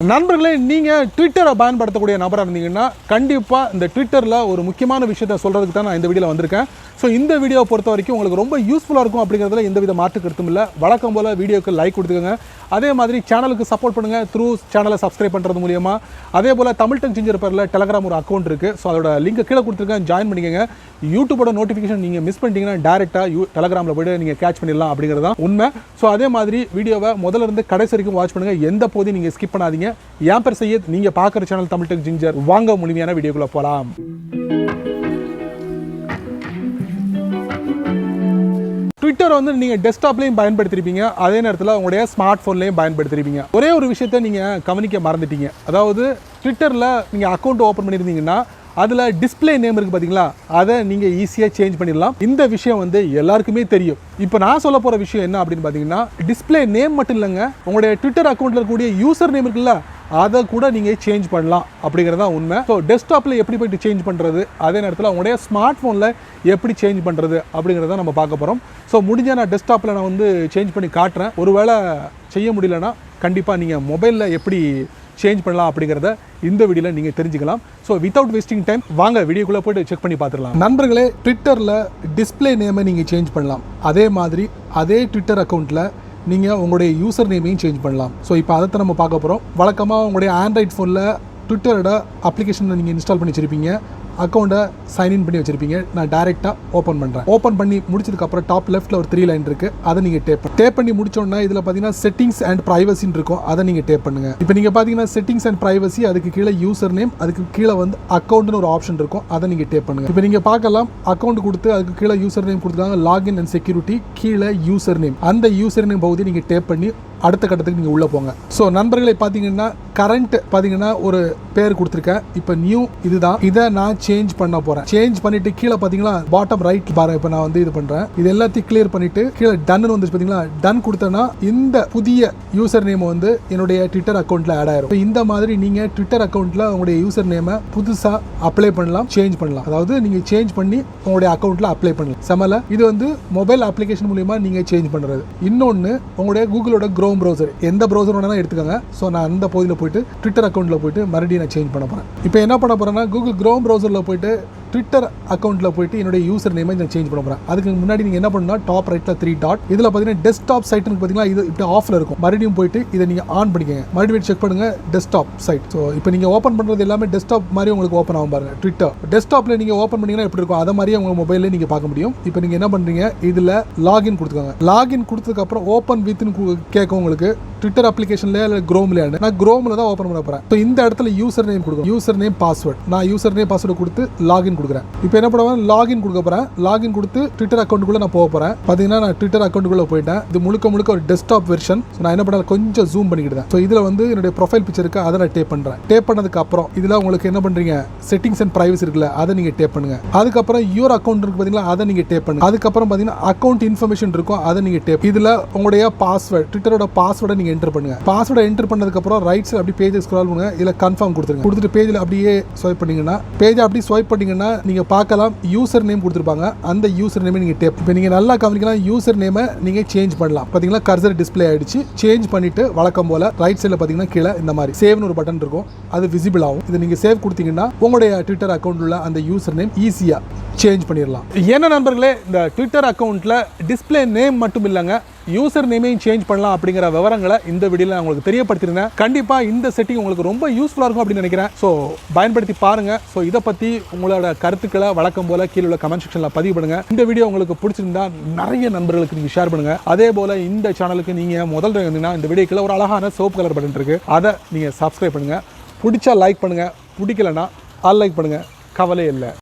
நண்பர்களே, நீங்கள் ட்விட்டரை பயன்படுத்தக்கூடிய நபராக இருந்தீங்கன்னா கண்டிப்பாக இந்த ட்விட்டரில் ஒரு முக்கியமான விஷயத்தை சொல்கிறதுக்கு தான் நான் இந்த வீடியோவில் வந்திருக்கேன். ஸோ இந்த வீடியோவை பொறுத்த வரைக்கும் உங்களுக்கு ரொம்ப யூஸ்ஃபுல்லாக இருக்கும் அப்படிங்கிறதுல எந்தவித மாற்று கருத்தும் இல்லை. வழக்கம் போல் வீடியோக்கு லைக் கொடுத்துக்கோங்க. அதே மாதிரி சேனலுக்கு சப்போர்ட் பண்ணுங்கள் த்ரூ சேனலை சப்ஸ்கிரைப் பண்ணுறது மூலியமாக. அதே போல் தமிழ் டங் சிஞ்சர் பேரில் டெலகிராம் ஒரு அக்கௌண்ட் இருக்குது. ஸோ அதோட லிங்க் கீழே கொடுத்துருக்கேன், ஜாயின் பண்ணிக்கோங்க. யூடியூபோட நோட்டிஃபிகேஷன் நீங்கள் மிஸ் பண்ணிட்டீங்கன்னா டேரெக்டாக டெலகிராமில் போய்ட்டு நீங்கள் கேட்ச் பண்ணிடலாம் அப்படிங்கிறது தான் உண்மை. ஸோ அதே மாதிரி வீடியோவை முதல்ல இருந்து கடைசி வரைக்கும் வாட்ச் பண்ணுங்கள். எந்த போதையும் நீங்கள் ஸ்கிப் பண்ணாதீங்க. என் பேர் சையத், நீங்கள் பார்க்குற சேனல் தமிழ் டங் சிஞ்சர். வாங்க முழுமையான வீடியோக்குள்ளே போகலாம். ட்விட்டர் வந்து நீங்கள் டெஸ்க்டாப்லேயும் பயன்படுத்திருப்பீங்க, அதே நேரத்தில் உங்களுடைய ஸ்மார்ட் ஃபோன்லேயும் பயன்படுத்திருப்பீங்க. ஒரே ஒரு விஷயத்தை நீங்கள் கவனிக்க மறந்துட்டீங்க. அதாவது ட்விட்டரில் நீங்கள் அக்கௌண்ட் ஓப்பன் பண்ணியிருந்தீங்கன்னா அதில் டிஸ்பிளே நேம் இருக்குது பார்த்தீங்களா, அதை நீங்கள் ஈஸியாக சேஞ்ச் பண்ணிடலாம். இந்த விஷயம் வந்து எல்லாருக்குமே தெரியும். இப்போ நான் சொல்ல போகிற விஷயம் என்ன அப்படின்னு பார்த்தீங்கன்னா, டிஸ்பிளே நேம் மட்டும் இல்லைங்க, உங்களுடைய ட்விட்டர் அக்கௌண்ட்டில் இருக்கக்கூடிய யூசர் நேம் இருக்குல்ல, அதை கூட நீங்கள் சேஞ்ச் பண்ணலாம் அப்படிங்கிறது தான் உண்மை. ஸோ டெஸ்க்டாப்பில் எப்படி போய்ட்டு சேஞ்ச் பண்ணுறது, அதே நேரத்தில் உங்களுடைய ஸ்மார்ட் ஃபோனில் எப்படி சேஞ்ச் பண்ணுறது அப்படிங்கிறத நம்ம பார்க்க போகிறோம். ஸோ முடிஞ்சால் நான் டெஸ்க்டாப்பில் நான் வந்து சேஞ்ச் பண்ணி காட்டுறேன். ஒருவேளை செய்ய முடியலன்னா கண்டிப்பாக நீங்கள் மொபைலில் எப்படி சேஞ்ச் பண்ணலாம் அப்படிங்கிறத இந்த வீடியோவில் நீங்கள் தெரிஞ்சுக்கலாம். ஸோ வித்தவுட் வேஸ்டிங் டைம் வாங்க வீடியோக்குள்ளே போய்ட்டு செக் பண்ணி பார்த்துடலாம். நண்பர்களே, ட்விட்டரில் டிஸ்பிளே நேமை நீங்கள் சேஞ்ச் பண்ணலாம். அதே மாதிரி அதே ட்விட்டர் அக்கௌண்ட்டில் நீங்கள் உங்களுடைய யூசர் நேமையும் சேஞ்ச் பண்ணலாம். ஸோ இப்போ அதை நம்ம பார்க்க போகிறோம். வழக்கமாக உங்களுடைய ஆண்ட்ராய்ட் ஃபோனில் ட்விட்டரோட அப்ளிகேஷனை நீங்கள் இன்ஸ்டால் பண்ணி வச்சுருப்பீங்க, அக்கௌண்ட்டை சைன்இன் பண்ணி வச்சுருப்பீங்க. நான் டேரெக்டாக ஓப்பன் பண்ணுறேன். ஓப்பன் பண்ணி முடிச்சதுக்கப்புறம் டாப் லெஃப்ட்டில் ஒரு 3 லைன் இருக்குது, அதை நீங்கள் டேப் பண்ணி முடிச்சோன்னா இதில் பார்த்தீங்கன்னா செட்டிங்ஸ் அண்ட் ப்ரைவசின்னு இருக்கும், அதை நீங்கள் டேப் பண்ணுங்கள். இப்போ நீங்கள் பார்த்தீங்கன்னா செட்டிங்ஸ் அண்ட் ப்ரைவசி, அதுக்கு கீழே யூசர் நேம், அதுக்கு கீழே வந்து அக்கௌண்ட்னு ஒரு ஆப்ஷன் இருக்கும், அதை நீங்கள் டேப் பண்ணுங்கள். இப்போ நீங்கள் பார்க்கலாம், அக்கௌண்ட் கொடுத்து அதுக்கு கீழே யூசர் நேம் கொடுத்துருக்காங்க, லாகின் அண்ட் செக்யூரிட்டி, கீழே யூசர் நேம். அந்த யூசர் நேம் பகுதி நீங்கள் டேப் பண்ணி அடுத்த கட்டத்துக்கு நீங்கள் உள்ளே போங்க. ஸோ நண்பர்களை பார்த்தீங்கன்னா கரண்ட் பார்த்தீங்கன்னா ஒரு பேர் கொடுத்துருக்கேன். இப்போ நியூ இதுதான், இதை நான் சேஞ்ச் பண்ண போகிறேன். சேஞ்ச் பண்ணிட்டு கீழே பார்த்தீங்கன்னா பாட்டம் ரைட் பாரு, இப்போ நான் வந்து இது பண்ணுறேன். இது எல்லாத்தையும் கிளியர் பண்ணிட்டு கீழே டன் வந்துச்சு பார்த்தீங்களா, டன் கொடுத்தேன்னா இந்த புதிய யூசர் நேம் வந்து என்னுடைய ட்விட்டர் அக்கௌண்ட்டில் ஆட் ஆயிரும். இந்த மாதிரி நீங்கள் ட்விட்டர் அக்கௌண்ட்டில் உங்களுடைய யூசர் நேமை புதுசாக அப்ளை பண்ணலாம், சேஞ்ச் பண்ணலாம். அதாவது நீங்கள் சேஞ்ச் பண்ணி உங்களுடைய அக்கௌண்ட்டில் அப்ளை பண்ணலாம். செமல இது வந்து மொபைல் அப்ளிகேஷன் மூலியமாக நீங்கள் சேஞ்ச் பண்ணுறது. இன்னொன்று, உங்களுடைய கூகுளோட க்ரோம் ப்ரௌசர், எந்த ப்ரௌசர் வேணாலும் எடுத்துக்கோங்க. ஸோ நான் அந்த பகுதியில் போயிட்டு ட்விட்டர் அக்கௌண்ட்டில் போயிட்டு மறுபடியும் நான் சேஞ்ச் பண்ண போகிறேன். இப்போ என்ன பண்ண போகிறேன்னா, கூகுள் க்ரோம் ப்ரௌசரில் போயிட்டு ட்விட்டர் அக்கௌண்ட்டில் போயிட்டு என்னுடைய யூசர் நேமை நான் சேஞ்ச் பண்ண போகிறேன். அதுக்கு முன்னாடி நீங்கள் என்ன பண்ணணும்னா, டாப் ரைட்டில் 3 டாட், இதில் பார்த்தீங்கன்னா டெஸ்க்டாப் சைட்டுன்னு பார்த்தீங்கன்னா இது இப்படி ஆஃபில் இருக்கும். மறுபடியும் போயிட்டு இதை நீங்கள் ஆன் பண்ணிக்கங்க. மறுபடியும் செக் பண்ணுங்கள் டெஸ்க்டாப் சைட். ஸோ இப்போ நீங்கள் ஓப்பன் பண்ணுறது எல்லாமே டெஸ்க்டாப் மாதிரி உங்களுக்கு ஓப்பன் ஆகும் பாருங்கள். ட்விட்டர் டெஸ்க்டாப்பில் நீங்கள் ஓப்பன் பண்ணிங்கன்னா எப்படி இருக்கும், அதை மாதிரியே உங்கள் மொபைலில் நீங்கள் பார்க்க முடியும். இப்போ நீங்கள் என்ன பண்ணுறீங்க, இதில் லாகின் கொடுத்துக்கோங்க. லாகின் கொடுத்ததுக்கப்புறம் ஓப்பன் வித்னு கேட்கும் உங்களுக்கு, ட்விட்டர் அப்ளிகேஷன்ல இல்லை க்ரோம்ல. நான் க்ரோமில் தான் ஓப்பன் பண்ண போகிறேன். ஸோ இந்த இடத்துல யூசர் நேம் கொடுக்கும், யூசர் நேம் பாஸ்வேர்ட். நான் யூசர் நேம் பாஸ்வேர்டு கொடுத்து லாகின் கொடுக்குறேன். இப்போ என்ன பண்ணுவேன், லாகின் கொடுக்க போகிறேன். லாகின் கொடுத்து ட்விட்டர் அக்கௌண்ட்டுக்குள்ளே நான் போக போகிறேன். பார்த்தீங்கன்னா நான் ட்விட்டர் அக்கௌண்ட்டுக்குள்ளே போயிட்டேன். இது முழுக்க ஒரு டெஸ்க்டாப் வெர்ஷன். நான் என்ன பண்ண கொஞ்சம் ஜூம் பண்ணிக்கிட்டேன். ஸோ இதில் வந்து என்னுடைய ப்ரொஃபைல் பிக்சர் இருக்குது, அதை நான் டேப் பண்ணுறேன். டேப் பண்ணதுக்கு அப்புறம் இதில் உங்களுக்கு என்ன பண்ணுறீங்க, செட்டிங்ஸ் அண்ட் ப்ரைவசி இருக்குல்ல, அதை நீங்கள் டேப் பண்ணுங்க. அதுக்கப்புறம் யுவர் அக்கௌண்ட் இருக்கு பார்த்தீங்களா, அதை நீங்கள் டேப் பண்ணுங்க. அதுக்கப்புறம் பார்த்தீங்கன்னா அக்கௌண்ட் இன்ஃபர்மேஷன் இருக்கும், அதை நீங்கள் டேப். இதில் உங்களுடைய பாஸ்வேர்ட், ட்விட்டரோட பாஸ்வேர்டை நீங்கள் என்டர் பண்ணுங்க. பாஸ்வேர்டை என்டர் பண்ணதுக்கப்புறம் ரைட் சைடு அப்படி பேஜ் ஸ்க்ரால் பண்ணுங்க. இதில் கன்ஃபார்ம் கொடுத்துருங்க. கொடுத்துட்டு பேஜில் அப்படியே ஸ்வைப் பண்ணீங்கன்னா, பேஜை அப்படி ஸ்வைப் பண்ணீங்கன்னா நீங்கள் பார்க்கலாம் யூசர் நேம் கொடுத்துருப்பாங்க. அந்த யூசர் நேமை நீங்கள் டேப். இப்போ நீங்கள் நல்லா கவனிக்கலாம், யூசர் நேமை நீங்கள் சேஞ்ச் பண்ணலாம். பார்த்தீங்களா கர்சர் டிஸ்பிளே ஆயிடுச்சு. சேஞ்ச் பண்ணிட்டு வழக்கம் போல ரைட் சைடில் பார்த்தீங்கன்னா கீழே இந்த மாதிரி சேவ்னு ஒரு பட்டன் இருக்கும், அது விசிபிள் ஆகும். இது நீங்கள் சேவ் கொடுத்தீங்கன்னா உங்களுடைய ட்விட்டர் அக்கௌண்ட் உள்ள அந்த யூசர் நேம் ஈஸியாக சேஞ்ச் பண்ணிடலாம். என்ன நண்பர்களே, இந்த ட்விட்டர் அக்கௌண்ட்டில் டிஸ்பிளே நேம் மட்டும் இல்லைங்க, யூசர் நேமையும் சேஞ்ச் பண்ணலாம் அப்படிங்கிற விவரங்களை இந்த வீடியோவில் நான் உங்களுக்கு தெரியப்படுத்திருந்தேன். கண்டிப்பாக இந்த செட்டிங் உங்களுக்கு ரொம்ப யூஸ்ஃபுல்லாக இருக்கும் அப்படின்னு நினைக்கிறேன். ஸோ பயன்படுத்தி பாருங்கள். ஸோ இதை பற்றி உங்களோட கருத்துக்களை வழக்கம் போல் கீழே உள்ள கமெண்ட் செக்ஷனில் பதிவு பண்ணுங்கள். இந்த வீடியோ உங்களுக்கு பிடிச்சிருந்தா நிறைய நண்பர்களுக்கு நீங்கள் ஷேர் பண்ணுங்கள். அதே போல் இந்த சேனலுக்கு நீங்கள் முதல்ல இருந்தீங்கன்னா இந்த வீடியோக்குள்ள ஒரு அழகான சிவப்பு கலர் பட்டன் இருக்குது, அதை நீங்கள் சப்ஸ்கிரைப் பண்ணுங்கள். பிடிச்சா லைக் பண்ணுங்கள், பிடிக்கலன்னா அன்லைக் பண்ணுங்கள், கவலை இல்லை.